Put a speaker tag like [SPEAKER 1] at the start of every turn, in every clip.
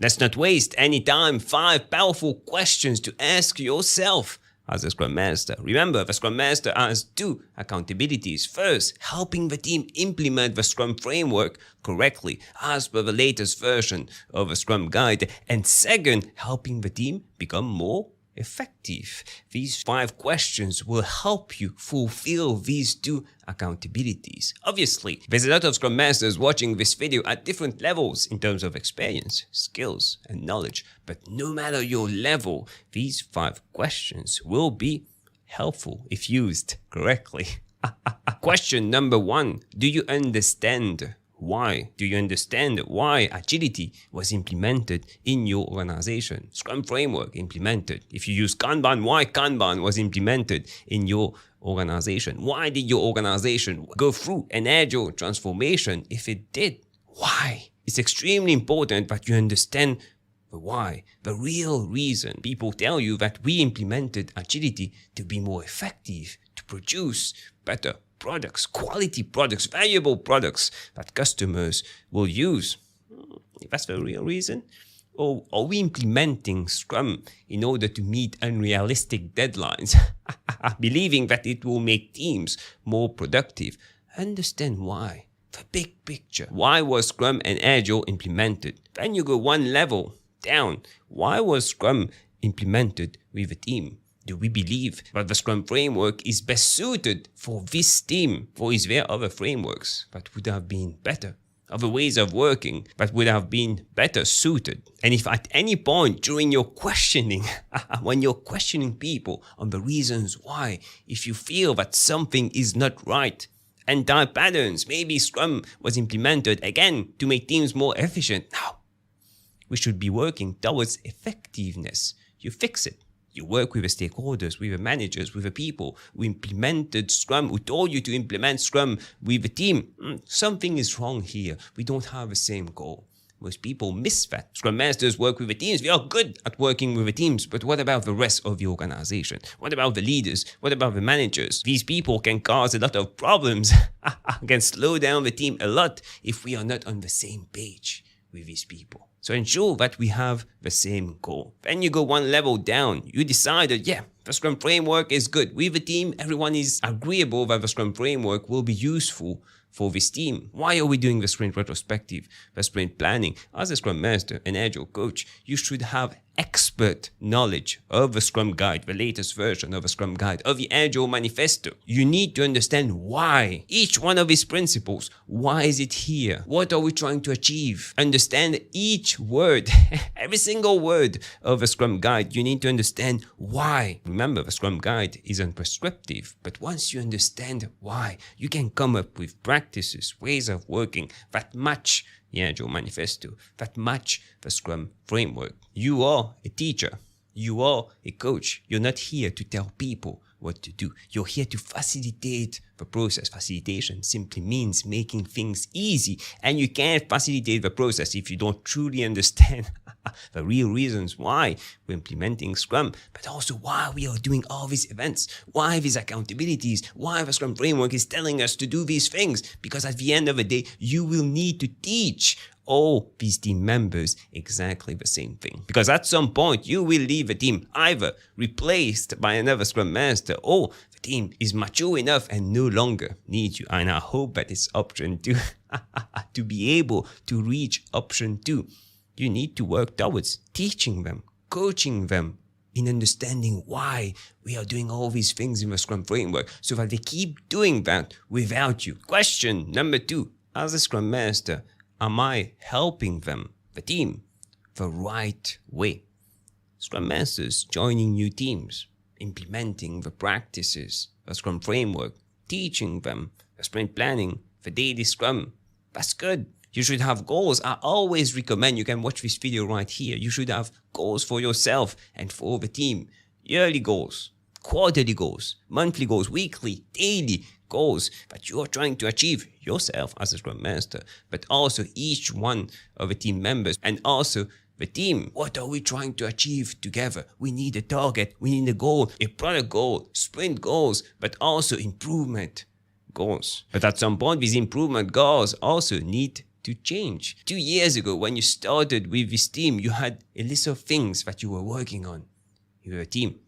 [SPEAKER 1] Let's not waste any time. 5 powerful questions to ask yourself as a Scrum Master. Remember, the Scrum Master has 2 accountabilities. First, helping the team implement the Scrum framework correctly as per the latest version of the Scrum Guide. And second, helping the team become more effective. These 5 questions will help you fulfill these 2 accountabilities. Obviously, there's a lot of Scrum Masters watching this video at different levels in terms of experience, skills, and knowledge. But no matter your level, these 5 questions will be helpful if used correctly. Question number 1. Do you understand why? Do you understand why agility was implemented in your organization? Scrum framework implemented. If you use Kanban, why Kanban was implemented in your organization? Why did your organization go through an agile transformation? If it did, why? It's extremely important that you understand the why, the real reason. People tell you that we implemented agility to be more effective, to produce better products, quality products, valuable products that customers will use. If that's the real reason, or are we implementing Scrum in order to meet unrealistic deadlines, believing that it will make teams more productive? Understand why. The big picture. Why was Scrum and Agile implemented? Then you go one level down. Why was Scrum implemented with a team? Do we believe that the Scrum framework is best suited for this team? Or is there other frameworks that would have been better? Other ways of working that would have been better suited? And if at any point during your questioning, when you're questioning people on the reasons why, if you feel that something is not right, anti-patterns, maybe Scrum was implemented again to make teams more efficient. No, we should be working towards effectiveness. You fix it. You work with the stakeholders, with the managers, with the people who implemented Scrum, who told you to implement Scrum with the team. Something is wrong here. We don't have the same goal. Most people miss that. Scrum Masters work with the teams. We are good at working with the teams. But what about the rest of the organization? What about the leaders? What about the managers? These people can cause a lot of problems, can slow down the team a lot if we are not on the same page with these people. So ensure that we have the same goal. Then you go one level down. You decided, yeah, the Scrum framework is good. With the team, everyone is agreeable that the Scrum framework will be useful for this team. Why are we doing the sprint retrospective, the sprint planning? As a Scrum Master, an Agile coach, you should have expert knowledge of the Scrum Guide, the latest version of the Scrum Guide, of the Agile Manifesto. You need to understand why. Each one of these principles. Why is it here? What are we trying to achieve? Understand each word, every single word of the Scrum Guide. You need to understand why. Remember, the Scrum Guide isn't prescriptive, but once you understand why, you can come up with practices, ways of working that match the Agile Manifesto, that match the Scrum framework. You are a teacher. You are a coach. You're not here to tell people what to do. You're here to facilitate the process. Facilitation simply means making things easy. And you can't facilitate the process if you don't truly understand the real reasons why we're implementing Scrum, but also why we are doing all these events, why these accountabilities, why the Scrum framework is telling us to do these things. Because at the end of the day, you will need to teach all these team members exactly the same thing. Because at some point, you will leave a team either replaced by another Scrum Master, or the team is mature enough and no longer needs you. And I hope that it's option 2 to be able to reach option 2. You need to work towards teaching them, coaching them in understanding why we are doing all these things in the Scrum framework so that they keep doing that without you. Question number 2. As a Scrum Master, am I helping them, the team, the right way? Scrum Masters joining new teams, implementing the practices, the Scrum framework, teaching them the sprint planning, the daily Scrum. That's good. You should have goals. I always recommend, you can watch this video right here. You should have goals for yourself and for the team. Yearly goals, quarterly goals, monthly goals, weekly, daily goals that you are trying to achieve yourself as a Scrum Master, but also each one of the team members and also the team. What are we trying to achieve together? We need a target, we need a goal, a product goal, sprint goals, but also improvement goals. But at some point, these improvement goals also need to change. 2 years ago, when you started with this team, you had a list of things that you were working on. You were a team,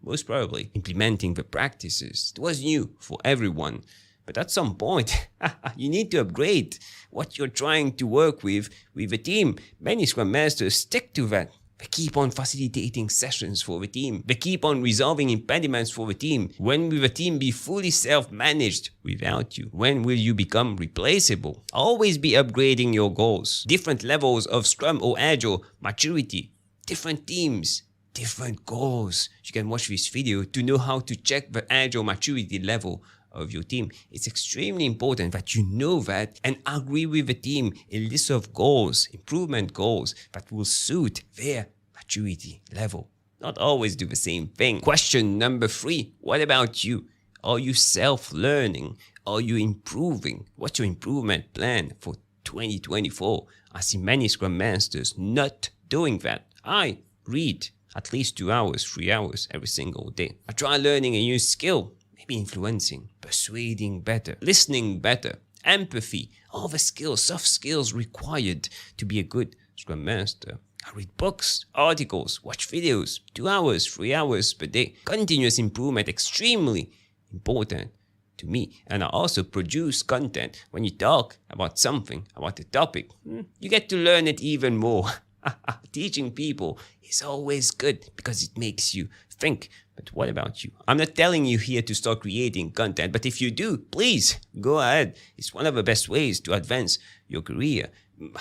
[SPEAKER 1] most probably implementing the practices. It was new for everyone. But at some point, you need to upgrade what you're trying to work with a team. Many Scrum Masters stick to that. They keep on facilitating sessions for the team. They keep on resolving impediments for the team. When will the team be fully self-managed without you? When will you become replaceable? Always be upgrading your goals. Different levels of Scrum or Agile maturity. Different teams. Different goals. You can watch this video to know how to check the Agile maturity level of your team. It's extremely important that you know that and agree with the team a list of goals, improvement goals that will suit their maturity level. Not always do the same thing. Question number 3. What about you? Are you self-learning? Are you improving? What's your improvement plan for 2024? I see many Scrum Masters not doing that. I read at least 2 hours, 3 hours every single day. I try learning a new skill. Maybe influencing, persuading better, listening better, empathy, all the skills, soft skills required to be a good Scrum Master. I read books, articles, watch videos, 2 hours, 3 hours per day. Continuous improvement, extremely important to me. And I also produce content. When you talk about something, about a topic, you get to learn it even more. Teaching people is always good because it makes you think. But what about you? I'm not telling you here to start creating content, but if you do, please go ahead. It's one of the best ways to advance your career.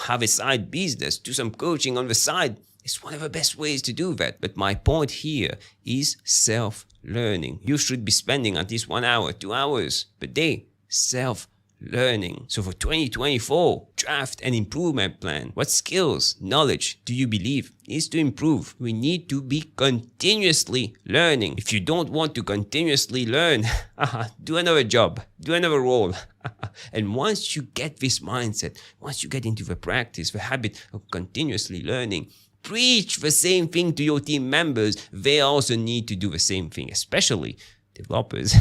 [SPEAKER 1] Have a side business, do some coaching on the side. It's one of the best ways to do that. But my point here is self-learning. You should be spending at least 1 hour, 2 hours per day self-learning. So for 2024, draft an improvement plan. What skills, knowledge do you believe needs to improve? We need to be continuously learning. If you don't want to continuously learn, do another job, do another role. And once you get this mindset, once you get into the practice, the habit of continuously learning, preach the same thing to your team members. They also need to do the same thing, especially developers.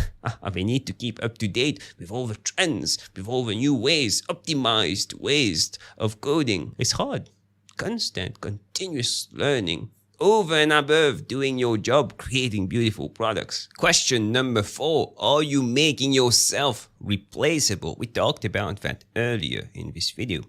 [SPEAKER 1] They need to keep up to date with all the trends, with all the new ways, optimized ways of coding. It's hard. Constant, continuous learning over and above doing your job, creating beautiful products. Question number 4. Are you making yourself replaceable? We talked about that earlier in this video.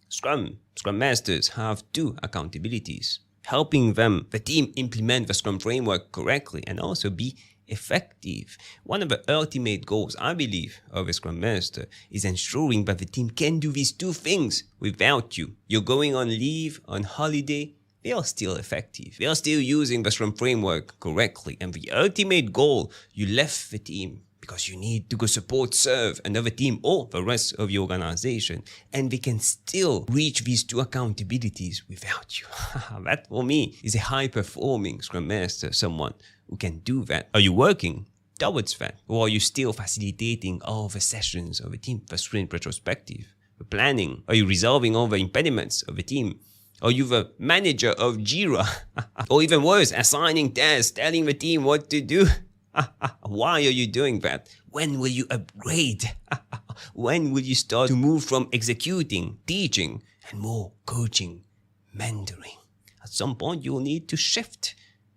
[SPEAKER 1] Scrum Masters have 2 accountabilities. Helping the team implement the Scrum framework correctly and also be effective. One of the ultimate goals, I believe, of a Scrum Master is ensuring that the team can do these 2 things without you. You're going on leave, on holiday, they are still effective. They are still using the Scrum framework correctly. And the ultimate goal, you left the team because you need to go serve another team or the rest of your organization. And they can still reach these 2 accountabilities without you. That for me is a high-performing Scrum Master, someone who can do that. Are you working towards that? Or are you still facilitating all the sessions of a team, the sprint retrospective, the planning? Are you resolving all the impediments of a team? Are you the manager of Jira? Or even worse, assigning tasks, telling the team what to do? Why are you doing that? When will you upgrade? When will you start to move from executing, teaching, and more coaching, mentoring? At some point, you will need to shift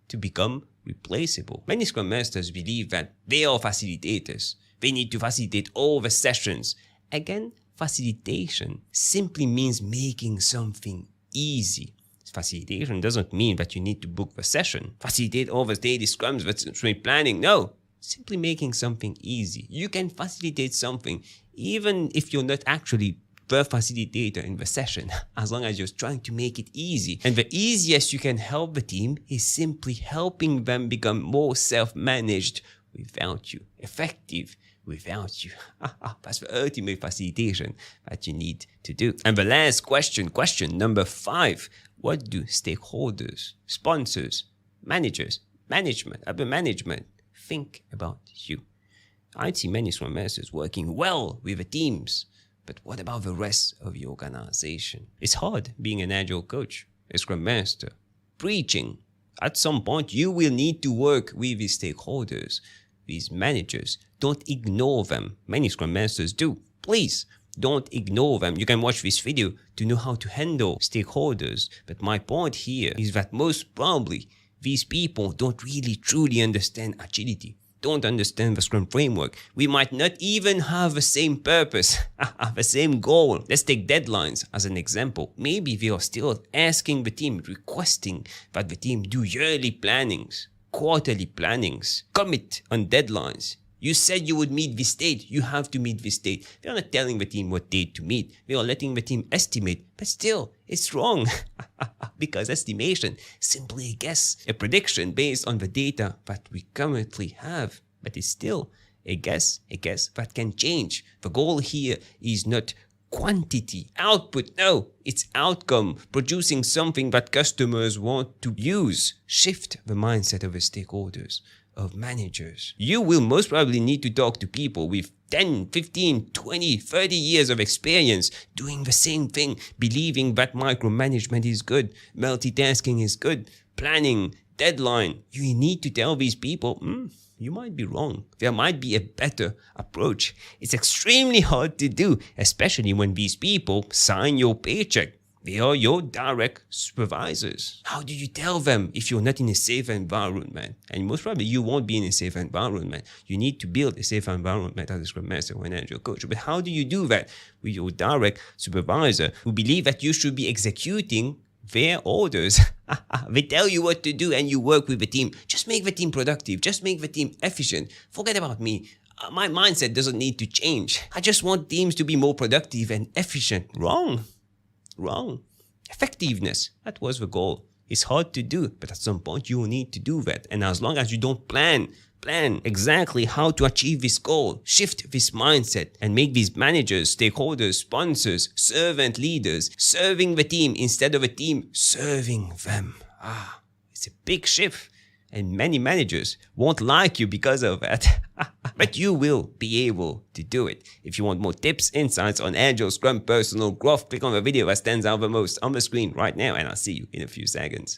[SPEAKER 1] to become replaceable. Many Scrum Masters believe that they are facilitators. They need to facilitate all the sessions. Again, facilitation simply means making something easy. Facilitation doesn't mean that you need to book the session, facilitate all the daily scrums, the sprint planning. No, simply making something easy. You can facilitate something even if you're not actually the facilitator in the session, as long as you're trying to make it easy. And the easiest you can help the team is simply helping them become more self-managed without you, effective without you. That's the ultimate facilitation that you need to do. And the last question number 5. What do stakeholders, sponsors, managers, upper management think about you? I see many Scrum Masters working well with the teams, but what about the rest of your organization? It's hard being an Agile coach, a Scrum Master, preaching. At some point, you will need to work with these stakeholders, these managers. Don't ignore them. Many Scrum Masters do. Please, Don't ignore them. You can watch this video to know how to handle stakeholders. But my point here is that most probably these people don't really truly understand agility, don't understand the Scrum framework. We might not even have the same purpose, the same goal. Let's take deadlines as an example. Maybe they are still asking the team, requesting that the team do yearly plannings, quarterly plannings, commit on deadlines. You said you would meet this date, you have to meet this date. They're not telling the team what date to meet. They are letting the team estimate, but still, it's wrong. Because estimation is simply a guess, a prediction based on the data that we currently have. But it's still a guess that can change. The goal here is not quantity, output, no, it's outcome, producing something that customers want to use. Shift the mindset of the stakeholders, of managers. You will most probably need to talk to people with 10, 15, 20, 30 years of experience doing the same thing, believing that micromanagement is good, multitasking is good, planning, deadline. You need to tell these people, you might be wrong. There might be a better approach. It's extremely hard to do, especially when these people sign your paycheck. They are your direct supervisors. How do you tell them if you're not in a safe environment? And most probably you won't be in a safe environment. You need to build a safe environment as a Scrum Master or an Agile coach. But how do you do that with your direct supervisor who believe that you should be executing their orders? They tell you what to do and you work with the team. Just make the team productive. Just make the team efficient. Forget about me. My mindset doesn't need to change. I just want teams to be more productive and efficient. Wrong. Effectiveness, that was the goal. It's hard to do, but at some point you will need to do that. And as long as you don't plan exactly how to achieve this goal, shift this mindset and make these managers, stakeholders, sponsors, servant leaders, serving the team instead of a team serving them. It's a big shift. And many managers won't like you because of that. But you will be able to do it. If you want more tips, insights on Agile, Scrum, personal growth, click on the video that stands out the most on the screen right now, and I'll see you in a few seconds.